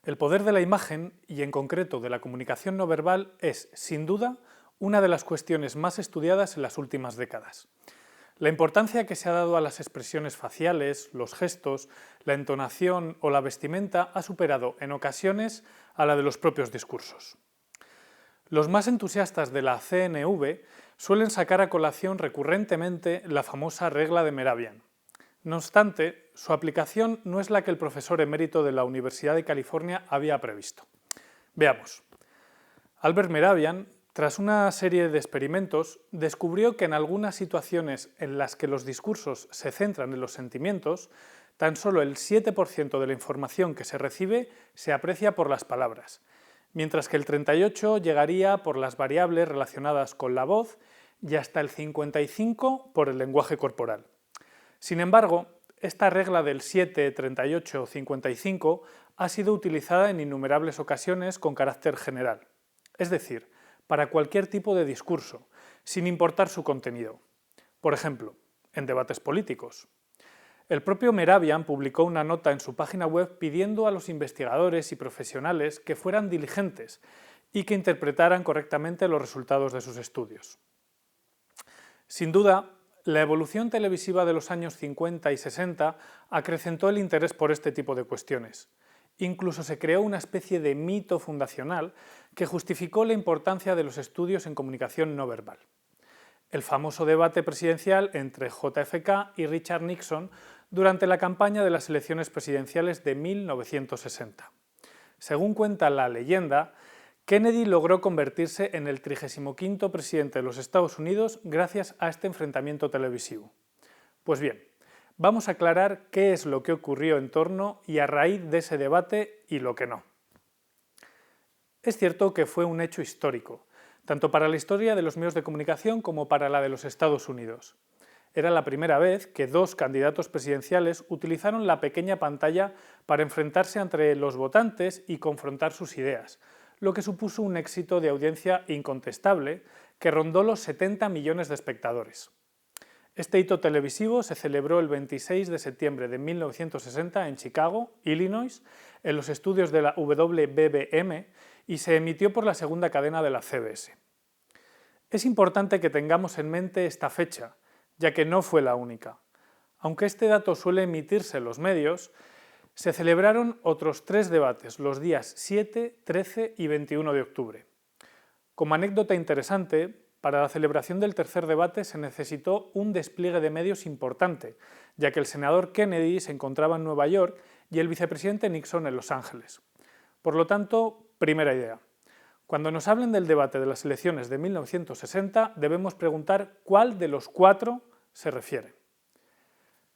El poder de la imagen, y en concreto de la comunicación no verbal, es, sin duda, una de las cuestiones más estudiadas en las últimas décadas. La importancia que se ha dado a las expresiones faciales, los gestos, la entonación o la vestimenta ha superado en ocasiones a la de los propios discursos. Los más entusiastas de la CNV suelen sacar a colación recurrentemente la famosa regla de Mehrabian. No obstante, su aplicación no es la que el profesor emérito de la Universidad de California había previsto. Veamos. Albert Mehrabian, tras una serie de experimentos, descubrió que en algunas situaciones en las que los discursos se centran en los sentimientos, tan solo el 7% de la información que se recibe se aprecia por las palabras, mientras que el 38% llegaría por las variables relacionadas con la voz y hasta el 55% por el lenguaje corporal. Sin embargo, esta regla del 7, 38 o 55 ha sido utilizada en innumerables ocasiones con carácter general, es decir, para cualquier tipo de discurso, sin importar su contenido. Por ejemplo, en debates políticos. El propio Mehrabian publicó una nota en su página web pidiendo a los investigadores y profesionales que fueran diligentes y que interpretaran correctamente los resultados de sus estudios. Sin duda, la evolución televisiva de los años 50 y 60 acrecentó el interés por este tipo de cuestiones. Incluso se creó una especie de mito fundacional que justificó la importancia de los estudios en comunicación no verbal. El famoso debate presidencial entre JFK y Richard Nixon durante la campaña de las elecciones presidenciales de 1960. Según cuenta la leyenda, Kennedy logró convertirse en el 35º presidente de los Estados Unidos gracias a este enfrentamiento televisivo. Pues bien, vamos a aclarar qué es lo que ocurrió en torno y a raíz de ese debate y lo que no. Es cierto que fue un hecho histórico, tanto para la historia de los medios de comunicación como para la de los Estados Unidos. Era la primera vez que dos candidatos presidenciales utilizaron la pequeña pantalla para enfrentarse entre los votantes y confrontar sus ideas, lo que supuso un éxito de audiencia incontestable que rondó los 70 millones de espectadores. Este hito televisivo se celebró el 26 de septiembre de 1960 en Chicago, Illinois, en los estudios de la WBBM y se emitió por la segunda cadena de la CBS. Es importante que tengamos en mente esta fecha, ya que no fue la única. Aunque este dato suele emitirse en los medios, se celebraron otros 3 debates los días 7, 13 y 21 de octubre. Como anécdota interesante, para la celebración del tercer debate se necesitó un despliegue de medios importante, ya que el senador Kennedy se encontraba en Nueva York y el vicepresidente Nixon en Los Ángeles. Por lo tanto, primera idea. Cuando nos hablen del debate de las elecciones de 1960, debemos preguntar cuál de los 4 se refiere.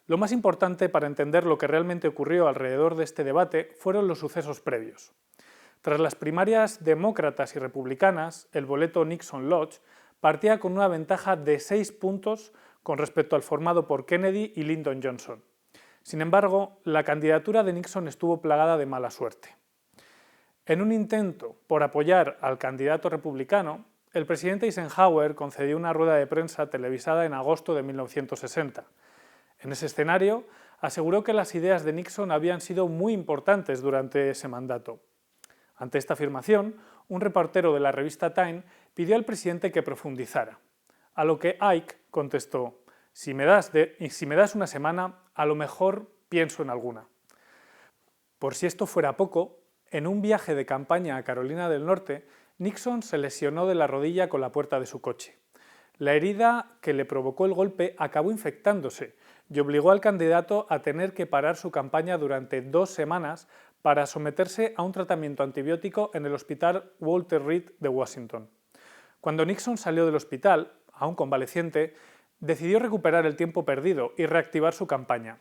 Lo más importante para entender lo que realmente ocurrió alrededor de este debate fueron los sucesos previos. Tras las primarias demócratas y republicanas, el boleto Nixon-Lodge partía con una ventaja de 6 puntos con respecto al formado por Kennedy y Lyndon Johnson. Sin embargo, la candidatura de Nixon estuvo plagada de mala suerte. En un intento por apoyar al candidato republicano, el presidente Eisenhower concedió una rueda de prensa televisada en agosto de 1960. En ese escenario, aseguró que las ideas de Nixon habían sido muy importantes durante ese mandato. Ante esta afirmación, un reportero de la revista Time pidió al presidente que profundizara, a lo que Ike contestó: si me das una semana, a lo mejor pienso en alguna. Por si esto fuera poco, en un viaje de campaña a Carolina del Norte, Nixon se lesionó de la rodilla con la puerta de su coche. La herida que le provocó el golpe acabó infectándose y obligó al candidato a tener que parar su campaña durante 2 semanas para someterse a un tratamiento antibiótico en el Hospital Walter Reed de Washington. Cuando Nixon salió del hospital, aún convaleciente, decidió recuperar el tiempo perdido y reactivar su campaña.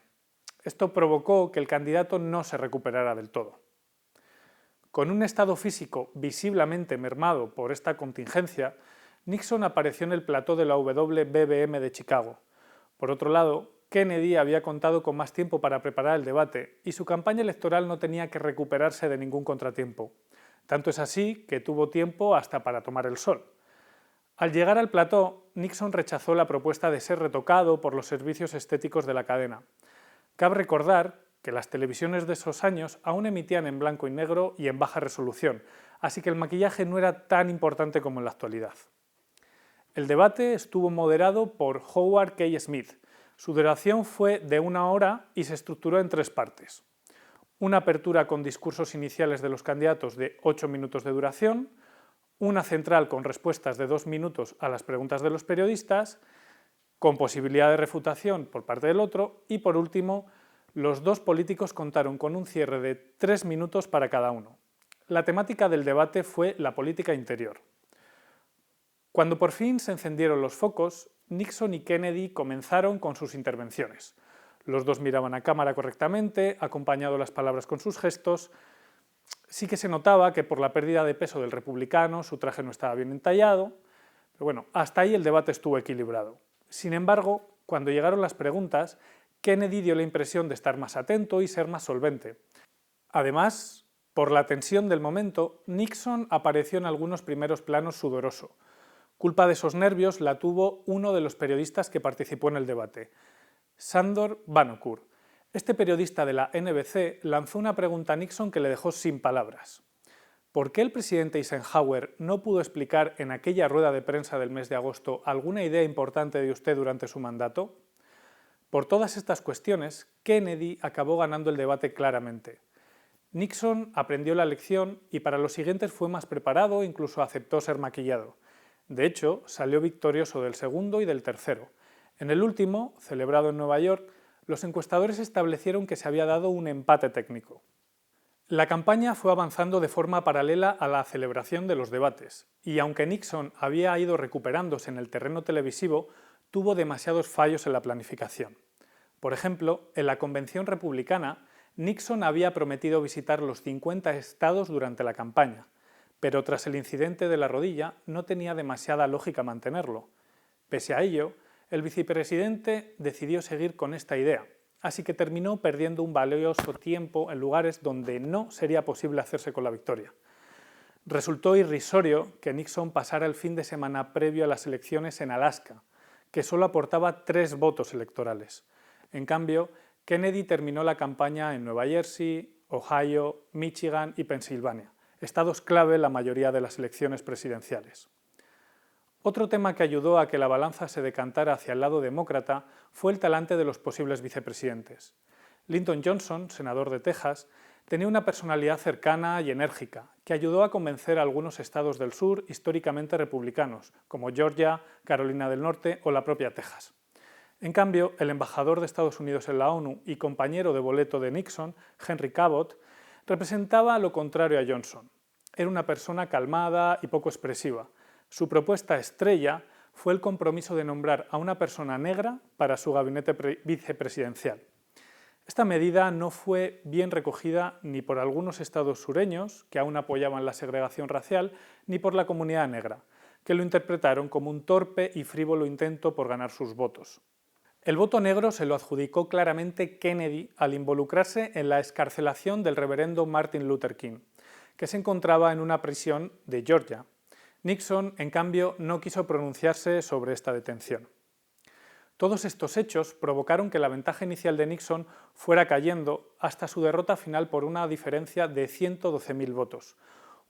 Esto provocó que el candidato no se recuperara del todo. Con un estado físico visiblemente mermado por esta contingencia, Nixon apareció en el plató de la WBBM de Chicago. Por otro lado, Kennedy había contado con más tiempo para preparar el debate y su campaña electoral no tenía que recuperarse de ningún contratiempo. Tanto es así que tuvo tiempo hasta para tomar el sol. Al llegar al plató, Nixon rechazó la propuesta de ser retocado por los servicios estéticos de la cadena. Cabe recordar que las televisiones de esos años aún emitían en blanco y negro y en baja resolución, así que el maquillaje no era tan importante como en la actualidad. El debate estuvo moderado por Howard K. Smith. Su duración fue de 1 hora y se estructuró en 3 partes. Una apertura con discursos iniciales de los candidatos de 8 minutos de duración, una central con respuestas de 2 minutos a las preguntas de los periodistas, con posibilidad de refutación por parte del otro, y por último, los 2 políticos contaron con un cierre de 3 minutos para cada uno. La temática del debate fue la política interior. Cuando por fin se encendieron los focos, Nixon y Kennedy comenzaron con sus intervenciones. Los dos miraban a cámara correctamente, acompañado las palabras con sus gestos. Sí que se notaba que por la pérdida de peso del republicano su traje no estaba bien entallado, pero bueno, hasta ahí el debate estuvo equilibrado. Sin embargo, cuando llegaron las preguntas, Kennedy dio la impresión de estar más atento y ser más solvente. Además, por la tensión del momento, Nixon apareció en algunos primeros planos sudoroso. Culpa de esos nervios la tuvo uno de los periodistas que participó en el debate, Sandor Bannockburn. Este periodista de la NBC lanzó una pregunta a Nixon que le dejó sin palabras. ¿Por qué el presidente Eisenhower no pudo explicar en aquella rueda de prensa del mes de agosto alguna idea importante de usted durante su mandato? Por todas estas cuestiones, Kennedy acabó ganando el debate claramente. Nixon aprendió la lección y para los siguientes fue más preparado e incluso aceptó ser maquillado. De hecho, salió victorioso del segundo y del tercero. En el último, celebrado en Nueva York, los encuestadores establecieron que se había dado un empate técnico. La campaña fue avanzando de forma paralela a la celebración de los debates, y aunque Nixon había ido recuperándose en el terreno televisivo, tuvo demasiados fallos en la planificación. Por ejemplo, en la convención republicana, Nixon había prometido visitar los 50 estados durante la campaña, pero tras el incidente de la rodilla no tenía demasiada lógica mantenerlo. Pese a ello, el vicepresidente decidió seguir con esta idea, así que terminó perdiendo un valioso tiempo en lugares donde no sería posible hacerse con la victoria. Resultó irrisorio que Nixon pasara el fin de semana previo a las elecciones en Alaska, que solo aportaba 3 votos electorales. En cambio, Kennedy terminó la campaña en Nueva Jersey, Ohio, Michigan y Pensilvania, estados clave en la mayoría de las elecciones presidenciales. Otro tema que ayudó a que la balanza se decantara hacia el lado demócrata fue el talante de los posibles vicepresidentes. Lyndon Johnson, senador de Texas, tenía una personalidad cercana y enérgica, que ayudó a convencer a algunos estados del sur históricamente republicanos, como Georgia, Carolina del Norte o la propia Texas. En cambio, el embajador de Estados Unidos en la ONU y compañero de boleto de Nixon, Henry Cabot, representaba lo contrario a Johnson. Era una persona calmada y poco expresiva. Su propuesta estrella fue el compromiso de nombrar a una persona negra para su gabinete vicepresidencial. Esta medida no fue bien recogida ni por algunos estados sureños, que aún apoyaban la segregación racial, ni por la comunidad negra, que lo interpretaron como un torpe y frívolo intento por ganar sus votos. El voto negro se lo adjudicó claramente Kennedy al involucrarse en la excarcelación del reverendo Martin Luther King, que se encontraba en una prisión de Georgia. Nixon, en cambio, no quiso pronunciarse sobre esta detención. Todos estos hechos provocaron que la ventaja inicial de Nixon fuera cayendo hasta su derrota final por una diferencia de 112.000 votos,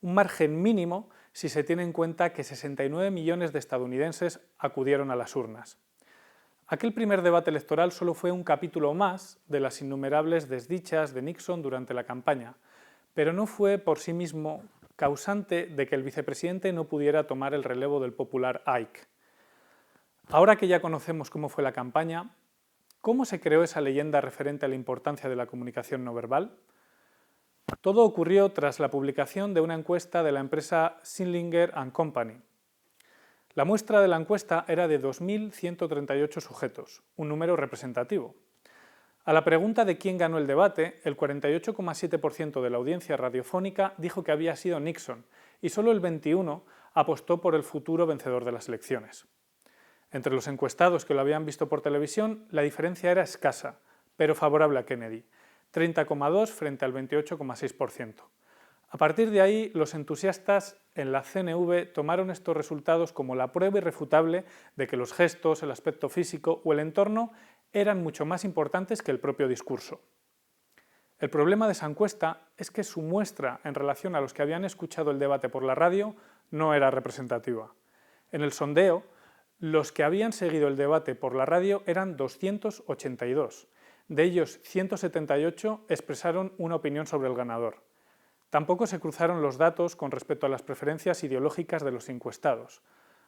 un margen mínimo si se tiene en cuenta que 69 millones de estadounidenses acudieron a las urnas. Aquel primer debate electoral solo fue un capítulo más de las innumerables desdichas de Nixon durante la campaña, pero no fue por sí mismo causante de que el vicepresidente no pudiera tomar el relevo del popular Ike. Ahora que ya conocemos cómo fue la campaña, ¿cómo se creó esa leyenda referente a la importancia de la comunicación no verbal? Todo ocurrió tras la publicación de una encuesta de la empresa Sindlinger & Company. La muestra de la encuesta era de 2.138 sujetos, un número representativo. A la pregunta de quién ganó el debate, el 48,7% de la audiencia radiofónica dijo que había sido Nixon y solo el 21% apostó por el futuro vencedor de las elecciones. Entre los encuestados que lo habían visto por televisión, la diferencia era escasa, pero favorable a Kennedy, 30,2% frente al 28,6%. A partir de ahí, los entusiastas en la CNV tomaron estos resultados como la prueba irrefutable de que los gestos, el aspecto físico o el entorno eran mucho más importantes que el propio discurso. El problema de esa encuesta es que su muestra en relación a los que habían escuchado el debate por la radio no era representativa. En el sondeo, los que habían seguido el debate por la radio eran 282. De ellos, 178 expresaron una opinión sobre el ganador. Tampoco se cruzaron los datos con respecto a las preferencias ideológicas de los encuestados.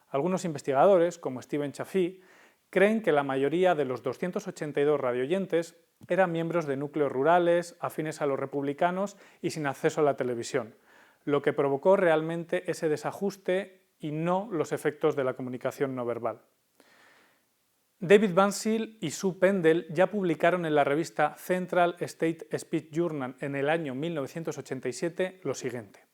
Algunos investigadores, como Stephen Chaffee, creen que la mayoría de los 282 radioyentes eran miembros de núcleos rurales, afines a los republicanos y sin acceso a la televisión, lo que provocó realmente ese desajuste y no los efectos de la comunicación no verbal. David Bansil y Sue Pendel ya publicaron en la revista Central State Speech Journal en el año 1987 lo siguiente: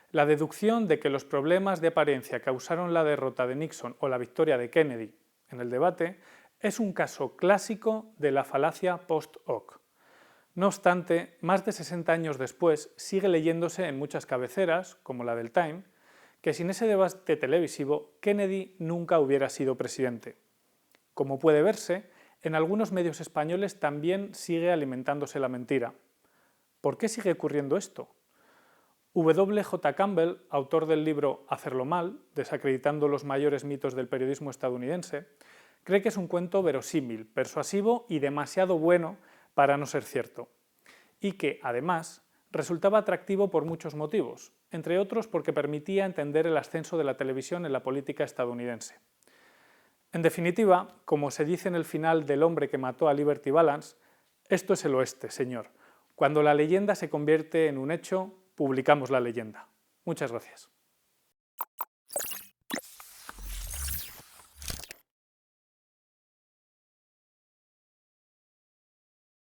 la deducción de que los problemas de apariencia causaron la derrota de Nixon o la victoria de Kennedy en el debate es un caso clásico de la falacia post hoc. No obstante, más de 60 años después sigue leyéndose en muchas cabeceras, como la del Time, que sin ese debate televisivo Kennedy nunca hubiera sido presidente. Como puede verse, en algunos medios españoles también sigue alimentándose la mentira. ¿Por qué sigue ocurriendo esto? W. J. Campbell, autor del libro Hacerlo mal, desacreditando los mayores mitos del periodismo estadounidense, cree que es un cuento verosímil, persuasivo y demasiado bueno para no ser cierto, y que, además, resultaba atractivo por muchos motivos, entre otros porque permitía entender el ascenso de la televisión en la política estadounidense. En definitiva, como se dice en el final del hombre que mató a Liberty Balance, esto es el oeste, señor. Cuando la leyenda se convierte en un hecho, publicamos la leyenda. Muchas gracias.